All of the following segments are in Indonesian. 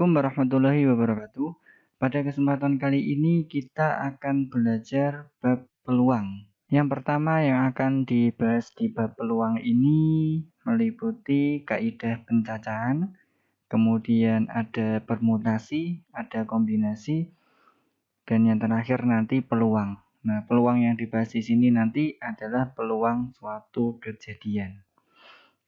Assalamualaikum warahmatullahi wabarakatuh. Pada kesempatan kali ini kita akan belajar bab peluang. Yang pertama yang akan dibahas di bab peluang ini meliputi kaidah pencacahan, kemudian ada permutasi, ada kombinasi, dan yang terakhir nanti peluang. Nah, peluang yang dibahas di sini nanti adalah peluang suatu kejadian.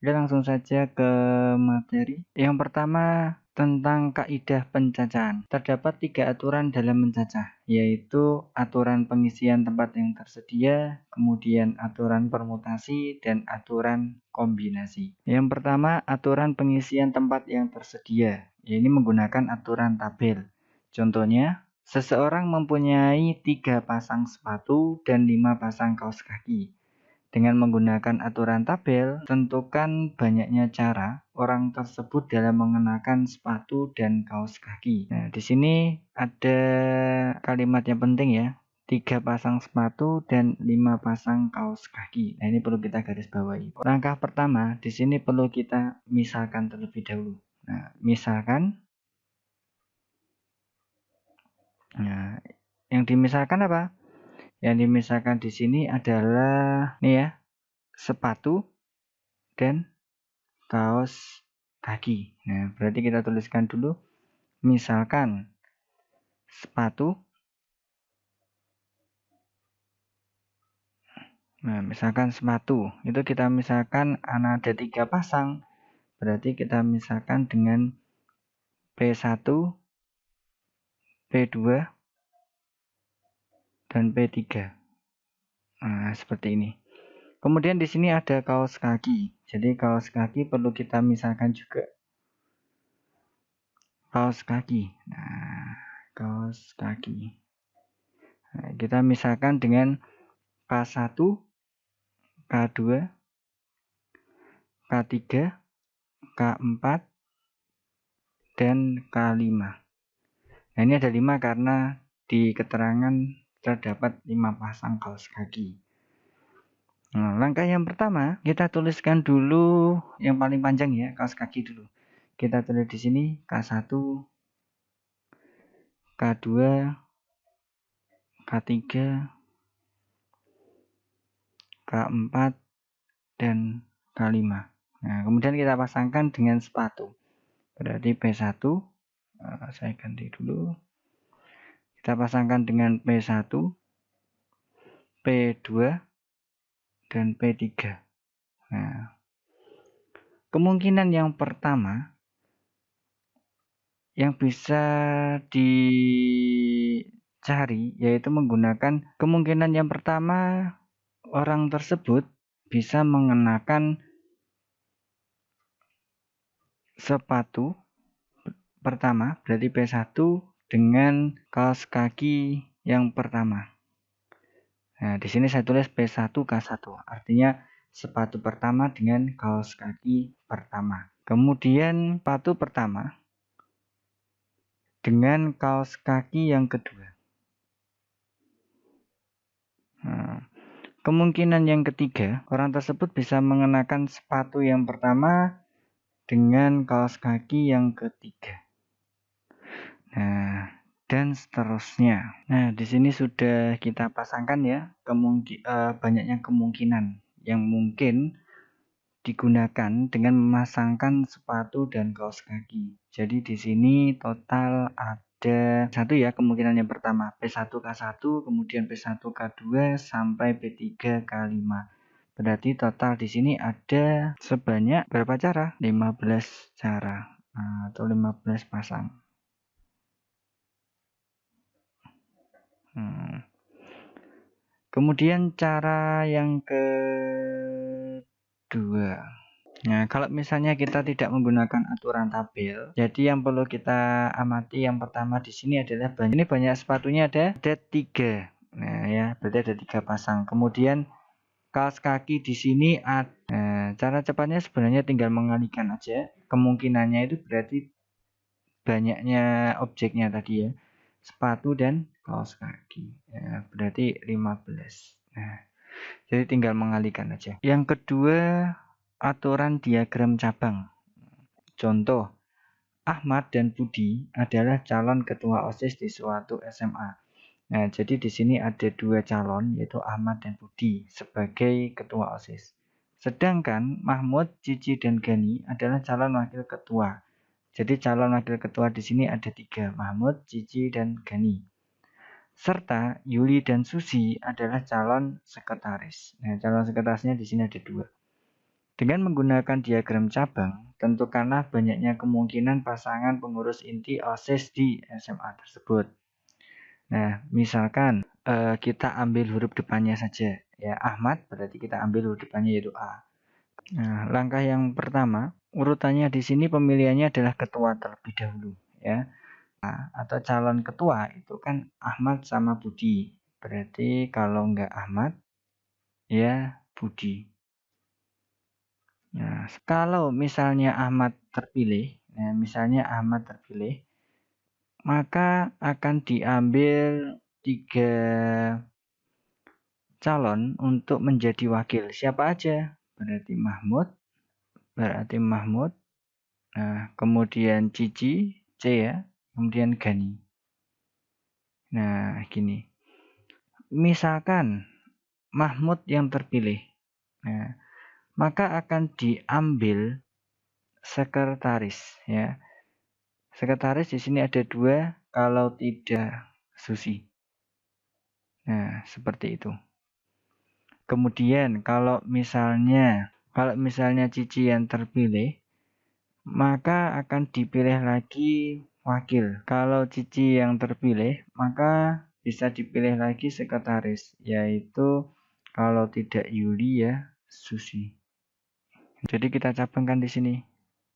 Oke, langsung saja ke materi. Yang pertama tentang kaidah pencacahan. Terdapat 3 aturan dalam mencacah, yaitu aturan pengisian tempat yang tersedia, kemudian aturan permutasi, dan aturan kombinasi. Yang pertama, aturan pengisian tempat yang tersedia. Ini menggunakan aturan tabel. Contohnya, seseorang mempunyai 3 pasang sepatu dan 5 pasang kaos kaki. Dengan menggunakan aturan tabel, tentukan banyaknya cara orang tersebut dalam mengenakan sepatu dan kaos kaki. Nah, di sini ada kalimat yang penting ya. 3 pasang sepatu dan 5 pasang kaos kaki. Nah, ini perlu kita garis bawahi. Langkah pertama, di sini perlu kita misalkan terlebih dahulu. Nah, misalkan yang dimisalkan apa? Yang dimisalkan di sini adalah nih ya, sepatu dan kaos kaki. Nah, berarti kita tuliskan dulu misalkan sepatu. Nah, misalkan sepatu itu kita misalkan ada 3 pasang. Berarti kita misalkan dengan P1, P2, dan P3. Nah, seperti ini. Kemudian di sini ada kaos kaki. Jadi kaos kaki perlu kita misalkan juga. Kaos kaki. Nah, kaos kaki. Nah, kita misalkan dengan K1, K2, K3, K4, dan K5. Nah, ini ada 5 karena di keterangan terdapat 5 pasang kaos kaki. Nah, langkah yang pertama, kita tuliskan dulu yang paling panjang ya, kaos kaki dulu. Kita tulis di sini K1, K2, K3, K4, dan K5. Nah, kemudian kita pasangkan dengan sepatu. Berarti P1, saya ganti dulu. Kita pasangkan dengan P1, P2, dan P3. Nah, kemungkinan yang pertama yang bisa dicari yaitu menggunakan kemungkinan yang pertama orang tersebut bisa mengenakan sepatu pertama, berarti P1 dengan kaos kaki yang pertama. Nah, di sini saya tulis P1 K1, artinya sepatu pertama dengan kaos kaki pertama. Kemudian sepatu pertama dengan kaos kaki yang kedua. Nah, kemungkinan yang ketiga, orang tersebut bisa mengenakan sepatu yang pertama dengan kaos kaki yang ketiga. Nah, dan seterusnya. Nah, di sini sudah kita pasangkan ya banyaknya kemungkinan yang mungkin digunakan dengan memasangkan sepatu dan kaos kaki. Jadi di sini total ada 1 ya, kemungkinan yang pertama P1 K1, kemudian P1 K2 sampai P3 K5. Berarti total di sini ada sebanyak berapa cara? 15 cara atau 15 pasang. Kemudian cara yang kedua. Nah, kalau misalnya kita tidak menggunakan aturan tabel, jadi yang perlu kita amati yang pertama di sini adalah ini banyak sepatunya ada 3. Nah, ya, berarti ada 3 pasang. Kemudian kaos kaki di sini ada. Nah, cara cepatnya sebenarnya tinggal mengalihkan aja. Kemungkinannya itu berarti banyaknya objeknya tadi ya. Sepatu dan kaos kaki. Ya, berarti 15. Nah, jadi tinggal mengalihkan aja. Yang kedua, aturan diagram cabang. Contoh, Ahmad dan Budi adalah calon ketua OSIS di suatu SMA. Nah, jadi di sini ada dua calon, yaitu Ahmad dan Budi sebagai ketua OSIS. Sedangkan Mahmud, Cici, dan Gani adalah calon wakil ketua. Jadi calon wakil ketua di sini ada 3, Mahmud, Cici, dan Gani. Serta Yuli dan Susi adalah calon sekretaris. Nah, calon sekretarisnya di sini ada 2. Dengan menggunakan diagram cabang, tentukanlah banyaknya kemungkinan pasangan pengurus inti OSIS di SMA tersebut. Nah, misalkan kita ambil huruf depannya saja. Ya, Ahmad berarti kita ambil huruf depannya yaitu A. Nah, langkah yang pertama, urutannya di sini pemilihannya adalah ketua terlebih dahulu. Ya, atau calon ketua itu kan Ahmad sama Budi. Berarti kalau nggak Ahmad, ya Budi. Nah, kalau misalnya Ahmad terpilih, maka akan diambil 3 calon untuk menjadi wakil. Siapa aja? Berarti Mahmud. Nah, kemudian Cici, C ya, kemudian Gani. Nah, gini. Misalkan Mahmud yang terpilih. Nah, maka akan diambil sekretaris ya. Sekretaris di sini ada 2, kalau tidak Susi. Nah, seperti itu. Kemudian kalau misalnya Cici yang terpilih, maka akan dipilih lagi wakil. Kalau Cici yang terpilih, maka bisa dipilih lagi sekretaris, yaitu kalau tidak Yuli ya Susi. Jadi kita cabangkan di sini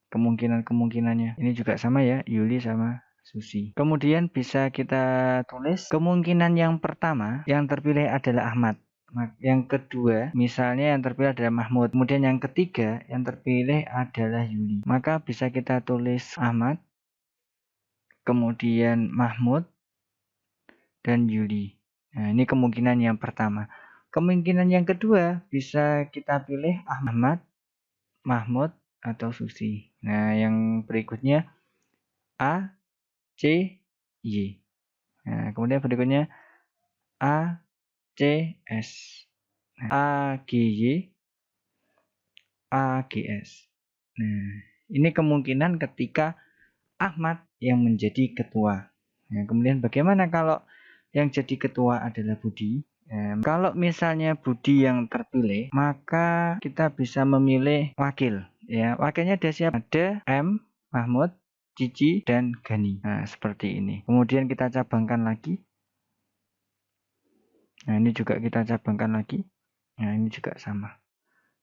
kemungkinan-kemungkinannya. Ini juga sama ya, Yuli sama Susi. Kemudian bisa kita tulis kemungkinan yang pertama yang terpilih adalah Ahmad. Yang kedua, misalnya yang terpilih adalah Mahmud. Kemudian yang ketiga, yang terpilih adalah Yuli. Maka bisa kita tulis Ahmad, kemudian Mahmud, dan Yuli. Nah, ini kemungkinan yang pertama. Kemungkinan yang kedua, bisa kita pilih Ahmad, Mahmud, atau Susi. Nah, yang berikutnya A, C, Y. Nah, kemudian berikutnya A, C, S. A, G, Y, A, G, S. Nah, ini kemungkinan ketika Ahmad yang menjadi ketua. Nah, kemudian bagaimana kalau yang jadi ketua adalah Budi? Kalau misalnya Budi yang terpilih, maka kita bisa memilih wakil. Ya, wakilnya ada siapa? Ada M, Mahmud, Cici, dan Gani. Nah, seperti ini. Kemudian kita cabangkan lagi. Nah, ini juga kita cabangkan lagi. Nah, ini juga sama.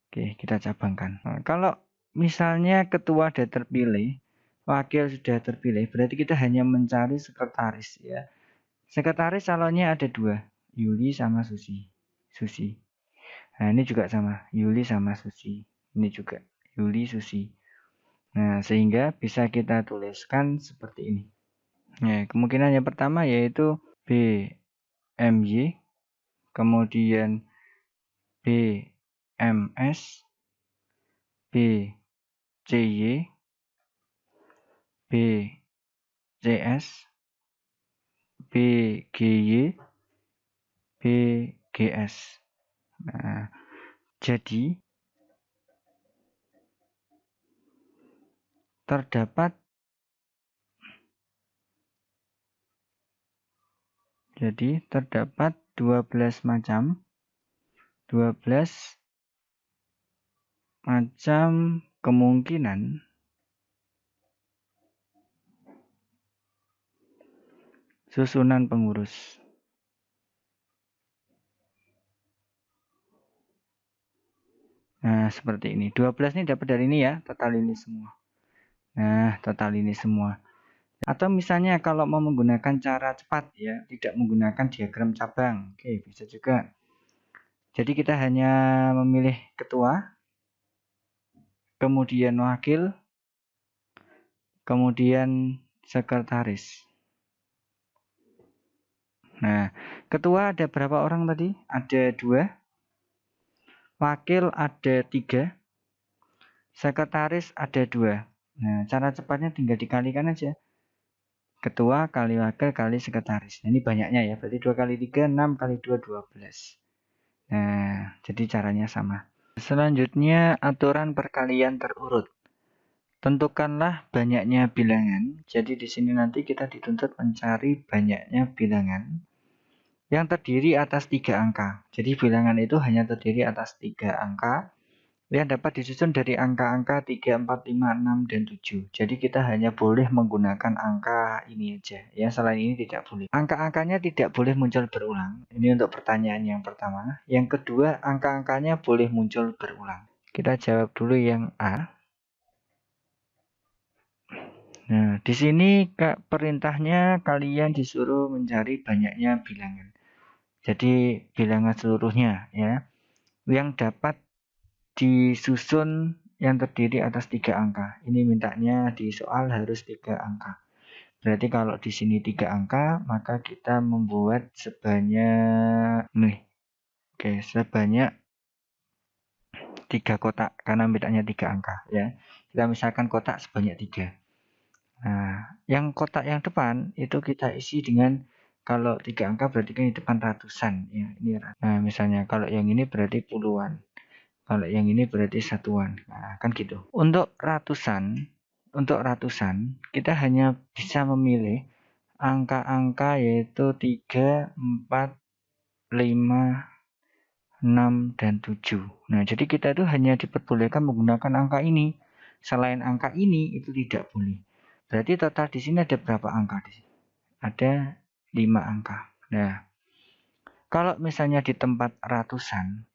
Oke, kita cabangkan. Nah, kalau misalnya ketua sudah terpilih, wakil sudah terpilih, berarti kita hanya mencari sekretaris ya. Sekretaris calonnya ada 2, Yuli sama Susi. Nah, ini juga sama, Yuli sama Susi. Ini juga Yuli, Susi. Nah, sehingga bisa kita tuliskan seperti ini. Nah, kemungkinan yang pertama yaitu B, M, Y, kemudian B, M, S, B, C, Y, B, C, S, B, G, Y, B, G, S. Nah, jadi terdapat 12 macam kemungkinan susunan pengurus. Nah, seperti ini. 12 ini dapat dari ini ya, total ini semua. Nah, total ini semua. Atau misalnya kalau mau menggunakan cara cepat ya, tidak menggunakan diagram cabang. Oke, bisa juga. Jadi kita hanya memilih ketua, kemudian wakil, kemudian sekretaris. Nah, ketua ada berapa orang tadi? Ada 2. Wakil ada 3. Sekretaris ada 2. Nah, cara cepatnya tinggal dikalikan aja. Ketua kali wakil kali sekretaris. Nah, ini banyaknya ya, berarti 2 kali 3, 6 kali 2, 12. Nah, jadi caranya sama. Selanjutnya, aturan perkalian terurut. Tentukanlah banyaknya bilangan. Jadi di sini nanti kita dituntut mencari banyaknya bilangan yang terdiri atas 3 angka. Jadi bilangan itu hanya terdiri atas 3 angka yang dapat disusun dari angka-angka 3, 4, 5, 6, dan 7. Jadi kita hanya boleh menggunakan angka ini aja. Ya, selain ini tidak boleh. Angka-angkanya tidak boleh muncul berulang. Ini untuk pertanyaan yang pertama. Yang kedua, angka-angkanya boleh muncul berulang. Kita jawab dulu yang A. Nah, di sini perintahnya kalian disuruh mencari banyaknya bilangan. Jadi bilangan seluruhnya ya, yang dapat disusun yang terdiri atas 3 angka. Ini mintanya di soal harus 3 angka. Berarti kalau di sini 3 angka, maka kita membuat sebanyak sebanyak 3 kotak karena mintanya 3 angka ya. Kita misalkan kotak sebanyak 3. Nah, yang kotak yang depan itu kita isi dengan, kalau 3 angka berarti kan di depan ratusan ya. Nah, misalnya kalau yang ini berarti puluhan. Kalau yang ini berarti satuan. Nah, kan gitu. Untuk ratusan kita hanya bisa memilih angka-angka yaitu 3, 4, 5, 6, dan 7. Nah, jadi kita itu hanya diperbolehkan menggunakan angka ini. Selain angka ini itu tidak boleh. Berarti total di sini ada berapa angka di sini? Ada 5 angka. Nah, kalau misalnya di tempat ratusan,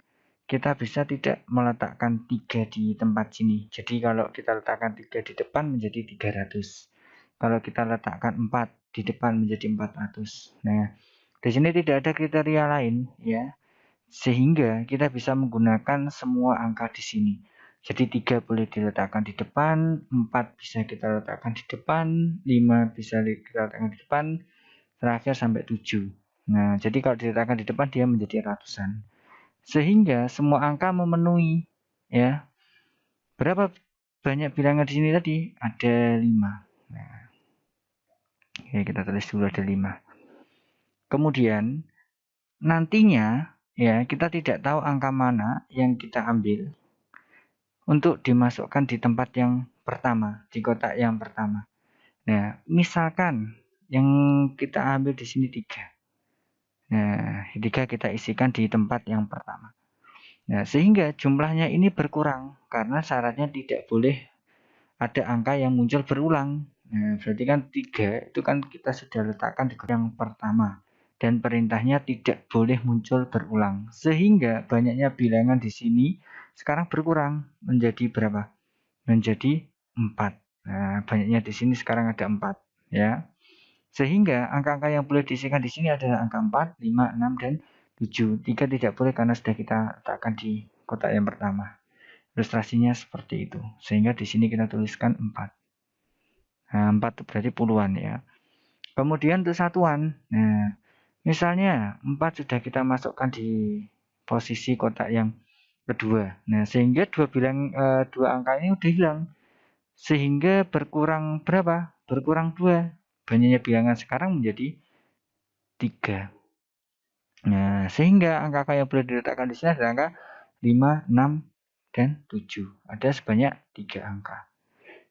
kita bisa tidak meletakkan 3 di tempat sini. Jadi kalau kita letakkan 3 di depan menjadi 300. Kalau kita letakkan 4 di depan menjadi 400. Nah, di sini tidak ada kriteria lain ya. Sehingga kita bisa menggunakan semua angka di sini. Jadi 3 boleh diletakkan di depan, 4 bisa kita letakkan di depan, 5 bisa kita letakkan di depan, terakhir sampai 7. Nah, jadi kalau diletakkan di depan dia menjadi ratusan. Sehingga semua angka memenuhi ya. Berapa banyak bilangan di sini tadi? Ada 5. Nah, ya kita tulis dulu ada 5. Kemudian nantinya ya, kita tidak tahu angka mana yang kita ambil untuk dimasukkan di tempat yang pertama, di kotak yang pertama. Nah, misalkan yang kita ambil di sini 3. Nah, 3 kita isikan di tempat yang pertama. Nah, sehingga jumlahnya ini berkurang karena syaratnya tidak boleh ada angka yang muncul berulang. Nah, berarti kan 3 itu kan kita sudah letakkan di yang pertama. Dan perintahnya tidak boleh muncul berulang. Sehingga banyaknya bilangan di sini sekarang berkurang menjadi berapa? Menjadi 4. Nah, banyaknya di sini sekarang ada 4 ya. Sehingga angka-angka yang boleh diisikan di sini adalah angka 4, 5, 6, dan 7. 3 tidak boleh karena sudah kita letakkan di kotak yang pertama. Ilustrasinya seperti itu. Sehingga di sini kita tuliskan 4. Nah, 4 berarti puluhan ya. Kemudian untuk satuan. Nah, misalnya 4 sudah kita masukkan di posisi kotak yang kedua. Nah, sehingga dua angka ini udah hilang. Sehingga berkurang berapa? Berkurang 2. Banyaknya bilangan sekarang menjadi 3. Nah, sehingga angka-angka yang boleh diletakkan di sini adalah angka 5, 6, dan 7. Ada sebanyak 3 angka.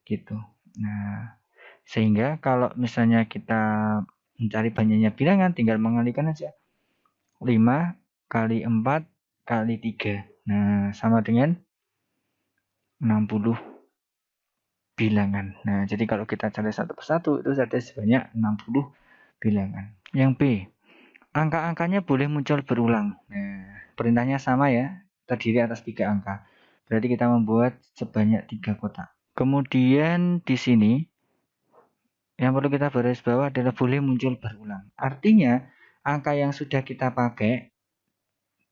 Gitu. Nah, sehingga kalau misalnya kita mencari banyaknya bilangan, tinggal mengalikan aja. 5 kali 4 kali 3. Nah, sama dengan 60 bilangan. Nah, jadi kalau kita cari satu persatu, itu ada sebanyak 60 bilangan. Yang B, angka-angkanya boleh muncul berulang. Nah, perintahnya sama ya, terdiri atas 3 angka. Berarti kita membuat sebanyak 3 kotak. Kemudian di sini yang perlu kita garis bawah adalah boleh muncul berulang. Artinya angka yang sudah kita pakai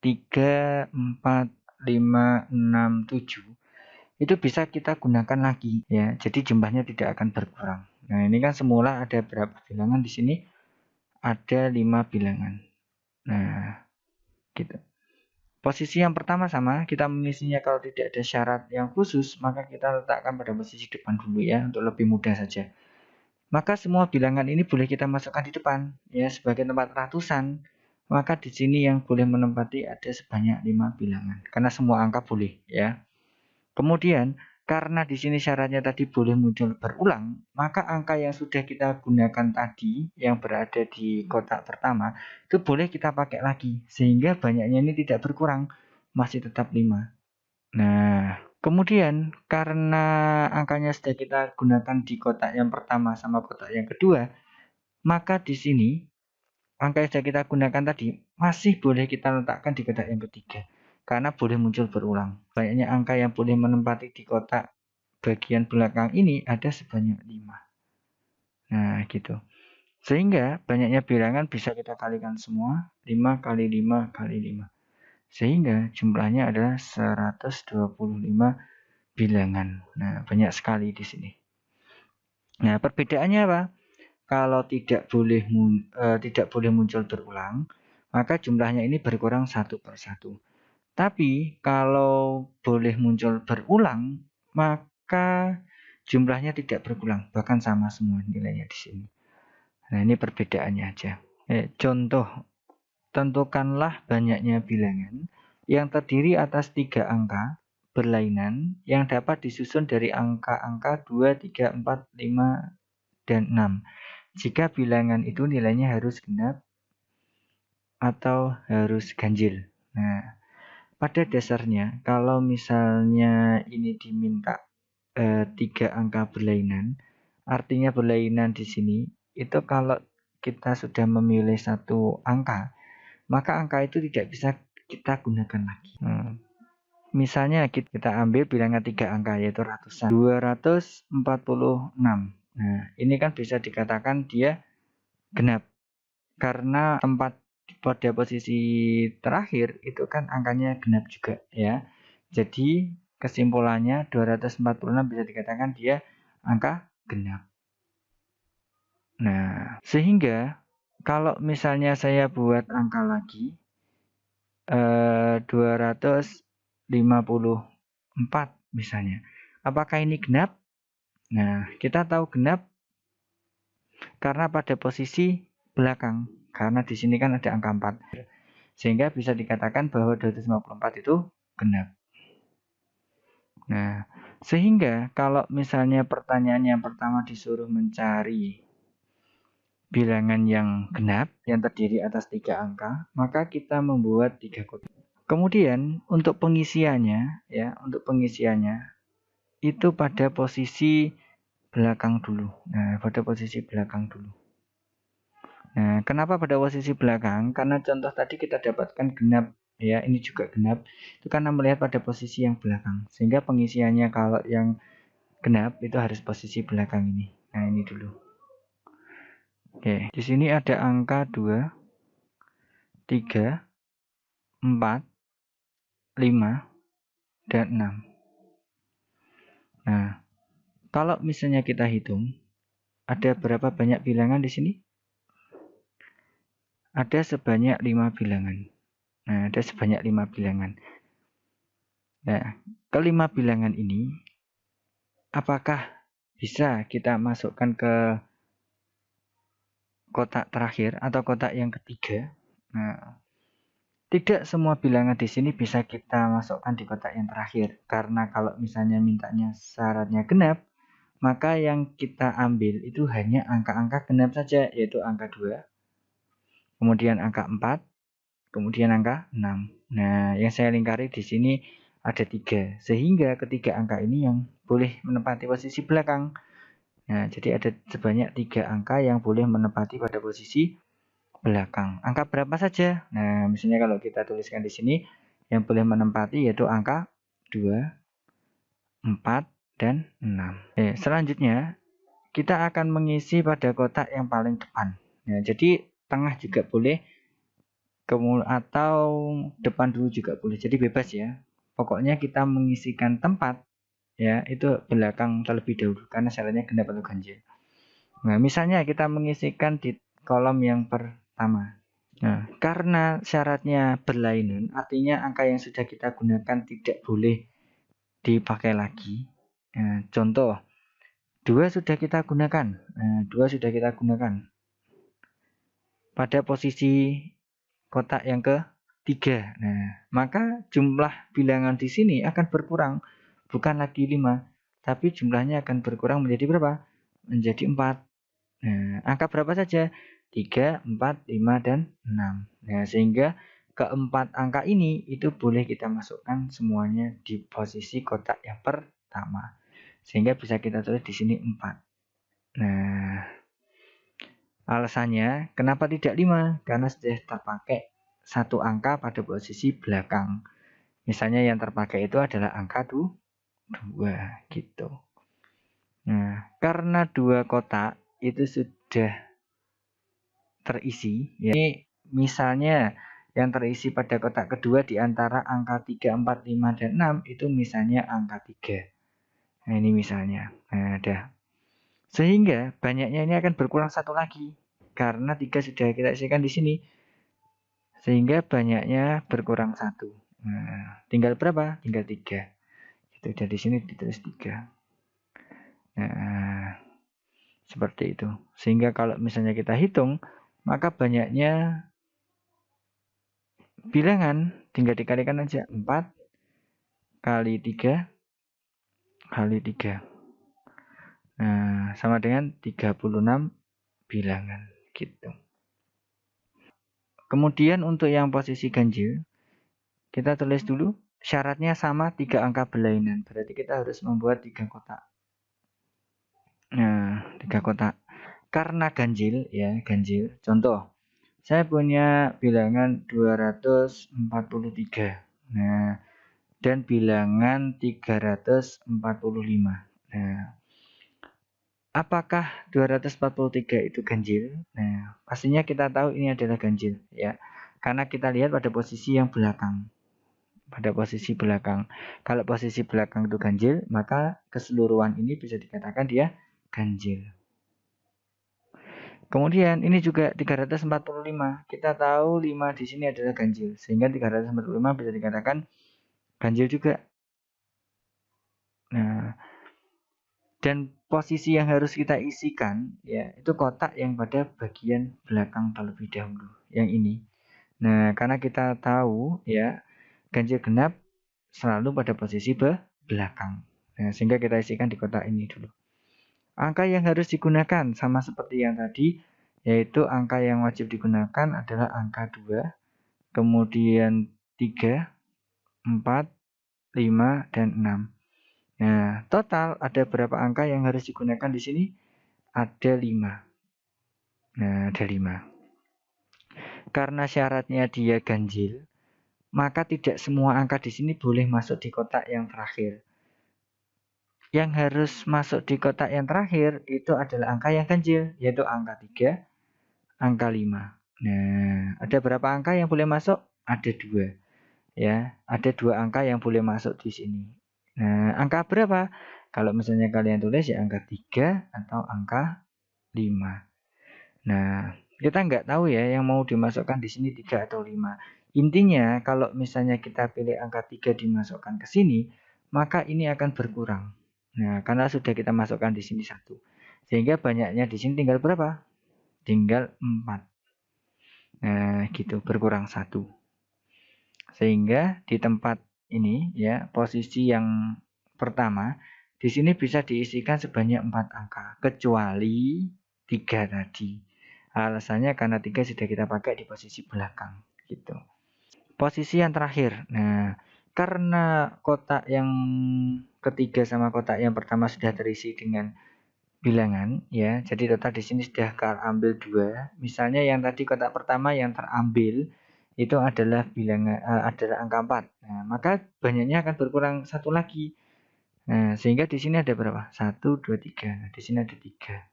3, 4, 5, 6, 7 itu bisa kita gunakan lagi ya. Jadi jumlahnya tidak akan berkurang. Nah, ini kan semula ada berapa bilangan di sini? Ada 5 bilangan. Nah, gitu. Posisi yang pertama sama, kita mengisinya kalau tidak ada syarat yang khusus, maka kita letakkan pada posisi depan dulu ya, untuk lebih mudah saja. Maka semua bilangan ini boleh kita masukkan di depan, ya, sebagai tempat ratusan. Maka di sini yang boleh menempati ada sebanyak 5 bilangan, karena semua angka boleh, ya. Kemudian, karena di sini syaratnya tadi boleh muncul berulang, maka angka yang sudah kita gunakan tadi, yang berada di kotak pertama, itu boleh kita pakai lagi, sehingga banyaknya ini tidak berkurang, masih tetap 5. Nah, kemudian karena angkanya sudah kita gunakan di kotak yang pertama sama kotak yang kedua, maka di sini angka yang sudah kita gunakan tadi masih boleh kita letakkan di kotak yang ketiga. Karena boleh muncul berulang. Banyaknya angka yang boleh menempati di kotak bagian belakang ini ada sebanyak 5. Nah, gitu. Sehingga banyaknya bilangan bisa kita kalikan semua, 5 kali 5 kali 5. Sehingga jumlahnya adalah 125 bilangan. Nah, banyak sekali di sini. Nah, perbedaannya apa? Kalau tidak boleh muncul berulang, maka jumlahnya ini berkurang satu per satu. Tapi kalau boleh muncul berulang, maka jumlahnya tidak berkurang, bahkan sama semua nilainya di sini. Nah, ini perbedaannya aja. Contoh, tentukanlah banyaknya bilangan yang terdiri atas 3 angka berlainan yang dapat disusun dari angka-angka 2, 3, 4, 5, dan 6. Jika bilangan itu nilainya harus genap atau harus ganjil. Nah, pada dasarnya kalau misalnya ini diminta 3 angka berlainan, artinya berlainan di sini itu kalau kita sudah memilih satu angka, maka angka itu tidak bisa kita gunakan lagi. Misalnya kita ambil bilangan 3 angka yaitu ratusan. 246. Nah, ini kan bisa dikatakan dia genap. Karena tempat pada posisi terakhir itu kan angkanya genap juga ya. Jadi kesimpulannya 246 bisa dikatakan dia angka genap. Nah, sehingga kalau misalnya saya buat angka lagi 254 misalnya. Apakah ini genap? Nah, kita tahu genap karena pada posisi belakang. Karena di sini kan ada angka 4. Sehingga bisa dikatakan bahwa 254 itu genap. Nah, sehingga kalau misalnya pertanyaan yang pertama disuruh mencari bilangan yang genap yang terdiri atas 3 angka, maka kita membuat 3 kotak. Kemudian untuk pengisiannya itu pada posisi belakang dulu. Nah, pada posisi belakang dulu. Nah, kenapa pada posisi belakang? Karena contoh tadi kita dapatkan genap, ya, ini juga genap. Itu karena melihat pada posisi yang belakang. Sehingga pengisiannya kalau yang genap itu harus posisi belakang ini. Nah, ini dulu. Oke, di sini ada angka 2, 3, 4, 5, dan 6. Nah, kalau misalnya kita hitung, ada berapa banyak bilangan di sini? Ada sebanyak 5 bilangan. Nah, ada sebanyak 5 bilangan. Nah, kelima bilangan ini apakah bisa kita masukkan ke kotak terakhir atau kotak yang ketiga? Nah, tidak semua bilangan di sini bisa kita masukkan di kotak yang terakhir. Karena kalau misalnya mintanya syaratnya genap, maka yang kita ambil itu hanya angka-angka genap saja, yaitu angka 2, kemudian angka 4, kemudian angka 6. Nah, yang saya lingkari di sini ada 3, sehingga ketiga angka ini yang boleh menempati posisi belakang. Nah, jadi ada sebanyak 3 angka yang boleh menempati pada posisi belakang. Angka berapa saja? Nah, misalnya kalau kita tuliskan di sini, yang boleh menempati yaitu angka 2, 4, dan 6. Selanjutnya, kita akan mengisi pada kotak yang paling depan. Nah, jadi tengah juga boleh, atau depan dulu juga boleh, jadi bebas ya. Pokoknya kita mengisikan tempat ya itu belakang terlebih dahulu karena syaratnya genap atau ganjil. Nah, misalnya kita mengisikan di kolom yang pertama, Nah, karena syaratnya berlainan, artinya angka yang sudah kita gunakan tidak boleh dipakai lagi. Nah, contoh, 2 sudah kita gunakan. Nah, 2 sudah kita gunakan pada posisi kotak yang ketiga. Nah, maka jumlah bilangan di sini akan berkurang. Bukan lagi 5, tapi jumlahnya akan berkurang menjadi berapa? Menjadi 4. Nah, angka berapa saja? 3, 4, 5, dan 6. Nah, sehingga keempat angka ini itu boleh kita masukkan semuanya di posisi kotak yang pertama. Sehingga bisa kita tulis di sini 4. Nah, alasannya kenapa tidak 5? Karena sudah terpakai satu angka pada posisi belakang. Misalnya yang terpakai itu adalah angka 2 gitu. Nah, karena 2 kotak itu sudah terisi, ya. Ini misalnya yang terisi pada kotak kedua di antara angka 3, 4, 5, dan 6 itu misalnya angka 3. Nah, ini misalnya. Nah, ada. Sehingga banyaknya ini akan berkurang satu lagi. Karena 3 sudah kita isikan di sini. Sehingga banyaknya berkurang 1. Nah, tinggal berapa? Tinggal 3. Itu dari sini ditulis 3. Nah, seperti itu. Sehingga kalau misalnya kita hitung, maka banyaknya bilangan tinggal dikalikan aja. 4 kali 3 kali 3. Nah, sama dengan 36 bilangan gitu. Kemudian untuk yang posisi ganjil, kita tulis dulu syaratnya sama 3 angka berlainan. Berarti kita harus membuat 3 kotak. Nah, 3 kotak. Karena ganjil ya, ganjil. Contoh, saya punya bilangan 243. Nah, dan bilangan 345. Nah, apakah 243 itu ganjil? Nah, pastinya kita tahu ini adalah ganjil ya. Karena kita lihat pada posisi yang belakang. Pada posisi belakang. Kalau posisi belakang itu ganjil, maka keseluruhan ini bisa dikatakan dia ganjil. Kemudian ini juga 345. Kita tahu 5 di sini adalah ganjil, sehingga 345 bisa dikatakan ganjil juga. Nah, dan posisi yang harus kita isikan ya itu kotak yang pada bagian belakang terlebih dahulu, yang ini. Nah, karena kita tahu ya ganjil genap selalu pada posisi belakang. Nah, sehingga kita isikan di kotak ini dulu. Angka yang harus digunakan sama seperti yang tadi, yaitu angka yang wajib digunakan adalah angka 2, kemudian 3, 4, 5, dan 6. Nah, total ada berapa angka yang harus digunakan di sini? Ada 5. Nah, ada 5. Karena syaratnya dia ganjil, maka tidak semua angka di sini boleh masuk di kotak yang terakhir. Yang harus masuk di kotak yang terakhir itu adalah angka yang ganjil, yaitu angka 3, angka 5. Nah, ada berapa angka yang boleh masuk? Ada 2. Ya, ada 2 angka yang boleh masuk di sini. Nah, angka berapa? Kalau misalnya kalian tulis ya angka 3 atau angka 5. Nah, kita nggak tahu ya yang mau dimasukkan di sini 3 atau 5. Intinya kalau misalnya kita pilih angka 3 dimasukkan ke sini, maka ini akan berkurang. Nah, karena sudah kita masukkan di sini 1. Sehingga banyaknya di sini tinggal berapa? Tinggal 4. Nah, gitu, berkurang 1. Sehingga di tempat ini ya, posisi yang pertama, di sini bisa diisikan sebanyak 4 angka, kecuali 3 tadi. Alasannya karena 3 sudah kita pakai di posisi belakang, gitu. Posisi yang terakhir. Nah, karena kotak yang ketiga sama kotak yang pertama sudah terisi dengan bilangan ya. Jadi total di sini sudah terambil 2. Misalnya yang tadi kotak pertama yang terambil itu adalah bilangan adalah angka 4. Nah, maka banyaknya akan berkurang satu lagi. Nah, sehingga di sini ada berapa? 1, 2, 3. Nah, di sini ada 3.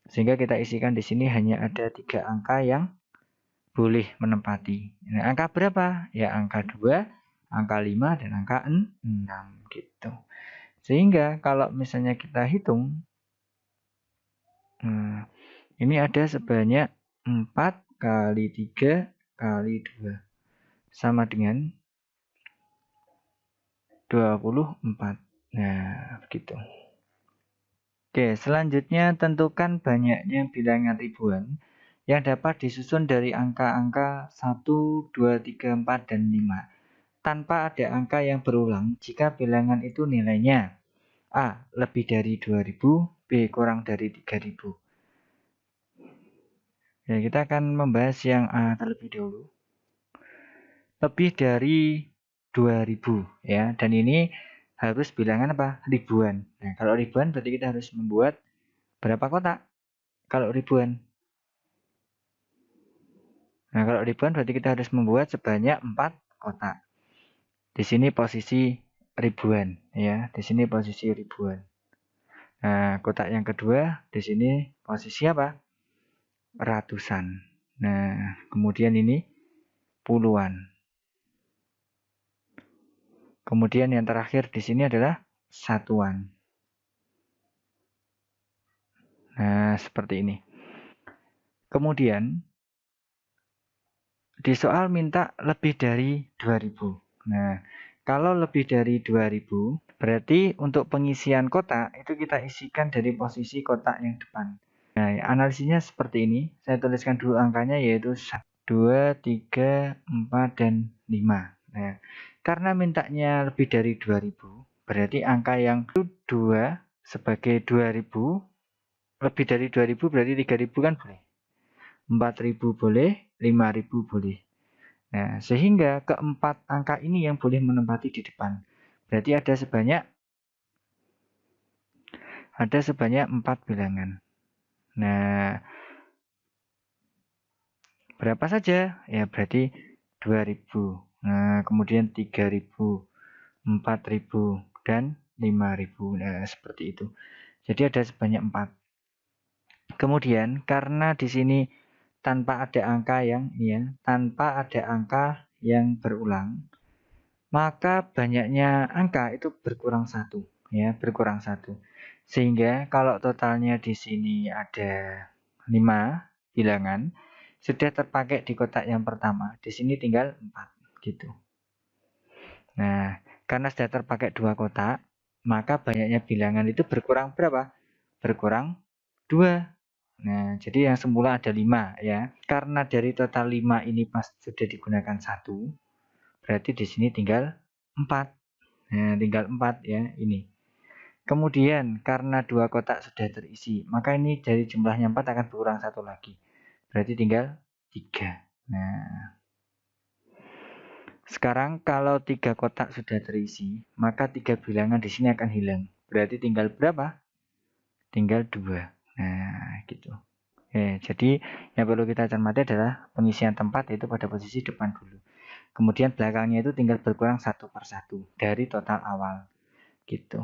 Sehingga kita isikan di sini hanya ada 3 angka yang boleh menempati. Nah, angka berapa? Ya, angka 2, angka 5, dan angka 6 gitu. Sehingga kalau misalnya kita hitung, ini ada sebanyak 4, kali 3 kali 2 sama dengan 24. Nah, begitu. Oke, selanjutnya tentukan banyaknya bilangan ribuan yang dapat disusun dari angka-angka 1, 2, 3, 4, dan 5 tanpa ada angka yang berulang jika bilangan itu nilainya A. Lebih dari 2000, B. Kurang dari 3000. Ya, kita akan membahas yang A terlebih dahulu. Lebih dari 2000 ya, dan ini harus bilangan apa? Ribuan. Nah, kalau ribuan berarti kita harus membuat berapa kotak? Kalau ribuan. Nah, kalau ribuan berarti kita harus membuat sebanyak 4 kotak. Di sini posisi ribuan ya, di sini posisi ribuan. Nah, kotak yang kedua di sini posisi apa? Ratusan. Nah, kemudian ini puluhan. Kemudian yang terakhir di sini adalah satuan. Nah, seperti ini. Kemudian di soal minta lebih dari 2000. Nah, kalau lebih dari 2000, berarti untuk pengisian kotak itu kita isikan dari posisi kotak yang depan. Nah, analisisnya seperti ini. Saya tuliskan dulu angkanya yaitu 2, 3, 4, dan 5. Nah, karena mintanya lebih dari 2000, berarti angka yang 2 sebagai 2000, lebih dari 2000 berarti 3000 kan boleh. 4000 boleh, 5000 boleh. Nah, sehingga keempat angka ini yang boleh menempati di depan. Berarti ada sebanyak 4 bilangan. Nah, berapa saja? Ya, berarti 2000. Nah, kemudian 3000, 4000, dan 5000. Nah, seperti itu. Jadi ada sebanyak 4. Kemudian karena di sini tanpa ada angka yang berulang, maka banyaknya angka itu berkurang satu, ya, berkurang satu. Sehingga kalau totalnya di sini ada 5 bilangan, sudah terpakai di kotak yang pertama, di sini tinggal 4, gitu. Nah, karena sudah terpakai 2 kotak, maka banyaknya bilangan itu berkurang berapa? Berkurang 2. Nah, jadi yang semula ada 5 ya. Karena dari total 5 ini pas sudah digunakan 1, berarti di sini tinggal 4. Nah, tinggal 4 ya, ini. Kemudian karena 2 kotak sudah terisi, maka ini dari jumlahnya 4 akan berkurang 1 lagi. Berarti tinggal 3. Nah, sekarang kalau 3 kotak sudah terisi, maka 3 bilangan di sini akan hilang. Berarti tinggal berapa? Tinggal 2. Nah, gitu. Jadi yang perlu kita cermati adalah pengisian tempat yaitu pada posisi depan dulu. Kemudian belakangnya itu tinggal berkurang satu per satu dari total awal. Gitu.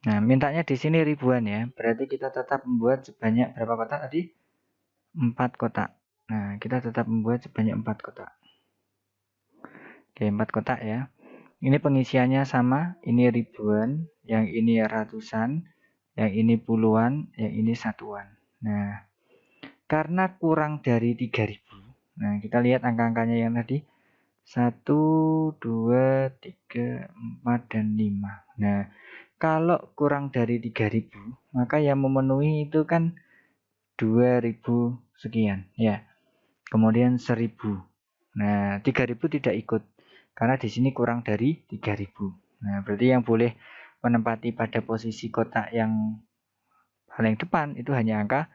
Nah, mintanya di sini ribuan ya. Berarti kita tetap membuat sebanyak berapa kotak tadi? 4 kotak. Nah, kita tetap membuat sebanyak 4 kotak. Oke, 4 kotak ya. Ini pengisiannya sama, ini ribuan, yang ini ratusan, yang ini puluhan, yang ini satuan. Nah, karena kurang dari 3000. Nah, kita lihat angka-angkanya yang tadi. 1, 2, 3, 4, dan 5. Nah, kalau kurang dari 3000, maka yang memenuhi itu kan 2000 sekian ya. Kemudian 1000. Nah, 3000 tidak ikut karena di sini kurang dari 3000. Nah, berarti yang boleh menempati pada posisi kotak yang paling depan itu hanya angka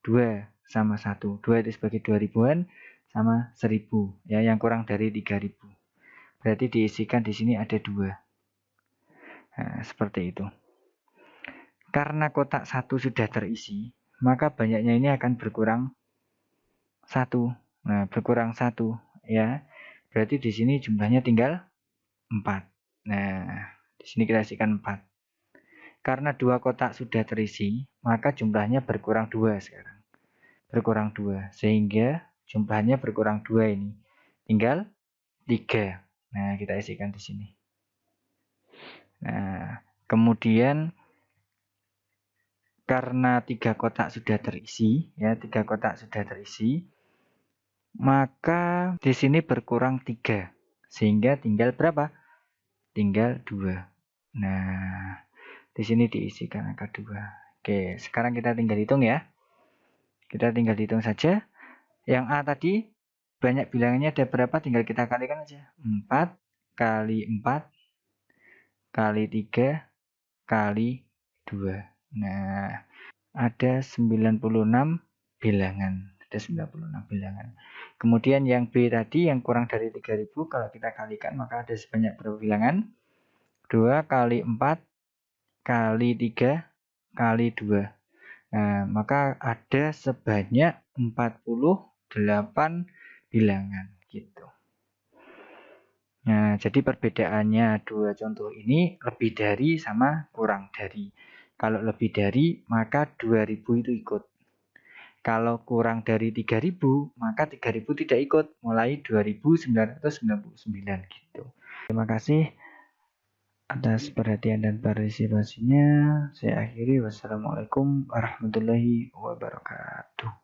2 sama 1. 2 itu sebagai 2000-an sama 1000 ya, yang kurang dari 3000. Berarti diisikan di sini ada 2. Nah, seperti itu. Karena kotak 1 sudah terisi, maka banyaknya ini akan berkurang 1. Nah, berkurang 1 ya. Berarti di sini jumlahnya tinggal 4. Nah, di sini kita isikan 4. Karena 2 kotak sudah terisi, maka jumlahnya berkurang 2 sekarang. Berkurang 2, sehingga jumlahnya berkurang 2 ini. Tinggal 3. Nah, kita isikan di sini. Nah, kemudian karena 3 kotak sudah terisi, ya 3 kotak sudah terisi, maka di sini berkurang 3. Sehingga tinggal berapa? Tinggal 2. Nah, di sini diisikan angka 2. Oke, sekarang kita tinggal hitung ya. Kita tinggal hitung saja. Yang A tadi banyak bilangannya ada berapa? Tinggal kita kalikan aja. 4 kali 4 kali 3 kali 2. Nah, ada 96 bilangan. Ada 96 bilangan. Kemudian yang B tadi yang kurang dari 3000 kalau kita kalikan maka ada sebanyak berapa bilangan? 2 kali 4 kali 3 kali 2. Nah, maka ada sebanyak 48 bilangan gitu. Nah, jadi perbedaannya dua contoh ini lebih dari sama kurang dari. Kalau lebih dari, maka 2000 itu ikut. Kalau kurang dari 3000, maka 3000 tidak ikut, mulai 2999 gitu. Terima kasih atas perhatian dan partisipasinya. Saya akhiri. Wassalamualaikum warahmatullahi wabarakatuh.